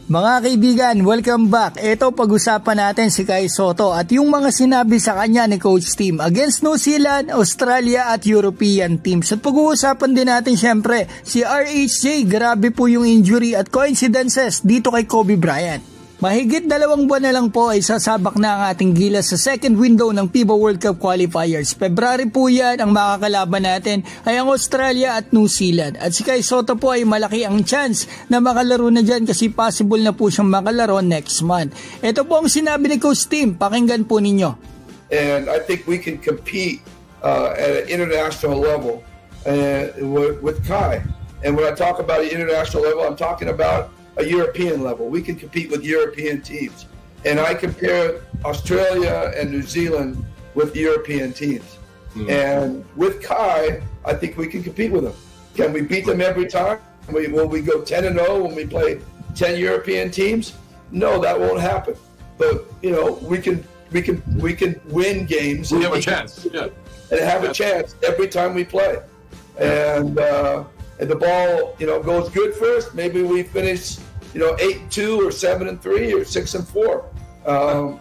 Mga kaibigan, welcome back. Ito pag-usapan natin si Kai Sotto at yung mga sinabi sa kanya ni Coach Tim against New Zealand, Australia at European teams. At pag-uusapan din natin syempre si RHJ, grabe po yung injury at coincidences dito kay Kobe Bryant. Mahigit 2 buwan na lang po ay sasabak na ang ating gilas sa second window ng FIBA World Cup qualifiers. February po yan, ang makakalaban natin ay ang Australia at New Zealand. At si Kai Sotto po ay malaki ang chance na makalaro na dyan kasi possible na po siyang makalaro next month. Ito po ang sinabi ni Coach Tim, pakinggan po ninyo. And I think we can compete at an international level with Kai. And when I talk about an international level, I'm talking about a European level. We can compete with European teams. And I compare Australia and New Zealand with European teams. And with Kai, I think we can compete with them. Can we beat them every time? Will we go 10-0 when we play 10 European teams? No, that won't happen. But you know, we can win games. We have a chance. Yeah. And have a chance every time we play. And the ball, you know, goes good first. Maybe we finish, 8-2 or 7-3 or 6-4.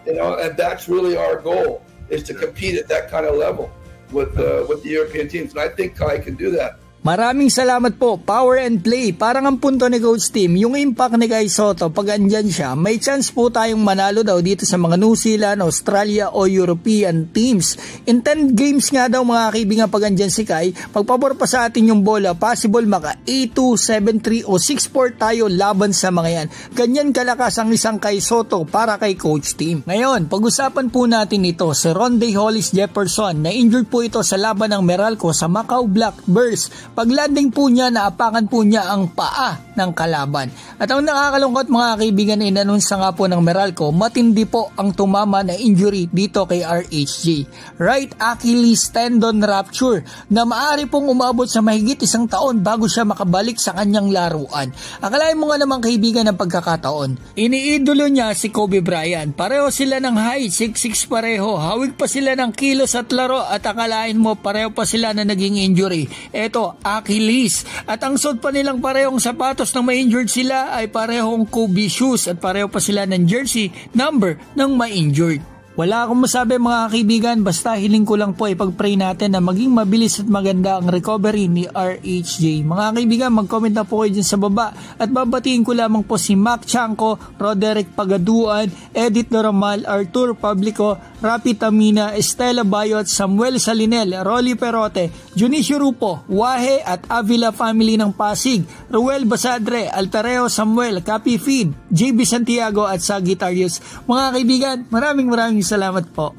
And that's really our goal, is to compete at that kind of level with the European teams. And I think Kai can do that. Maraming salamat po. Power and play. Parang ang punto ni Coach Tim, yung impact ni Kai Sotto, pag andyan siya, may chance po tayong manalo daw dito sa mga New Zealand, Australia o European teams. In 10 games nga daw mga kaibigan pag andyan si Kai, pagpabor pa sa atin yung bola, possible maka 8-2, 7-3 o 6-4 tayo laban sa mga yan. Ganyan kalakas ang isang Kai Sotto para kay Coach Tim. Ngayon, pag-usapan po natin ito si Rondae Hollis Jefferson na injured po ito sa laban ng Meralco sa Macau Blackbirds. Paglanding po niya, naapakan po niya ang paa ng kalaban. At ang nakakalungkot mga kaibigan, inanunsa nga po ng Meralco, matindi po ang tumama na injury dito kay RHJ. Right Achilles tendon rupture na maaari pong umabot sa mahigit 1 taon bago siya makabalik sa kanyang laruan. Akalain mo nga naman kaibigan ng pagkakataon. Iniidolo niya si Kobe Bryant. Pareho sila ng height, 6'6 pareho. Hawig pa sila ng kilos at laro at akalain mo pareho pa sila na naging injury. Eto, Achilles. At ang suot pa nilang parehong sapatos nang ma-injured sila ay parehong Kobe shoes at pareho pa sila ng jersey number ng ma-injured. Wala akong masabi mga kaibigan, basta hiling ko lang po ipag-pray natin na maging mabilis at maganda ang recovery ni RHJ. Mga kaibigan, mag-comment na po kayo dyan sa baba at babatiin ko lamang po si Mac Chanco, Roderick Pagaduan, Edith Doramal, Artur Publico, Rapi Tamina, Estela Bayot, Samuel Salinel, Rolly Perote, Junicio Rupo, Wahe at Avila family ng Pasig, Ruel Basadre, Altareo Samuel, Capi Feed, JB Santiago at Sagittarius. Mga kaibigan, maraming salamat po.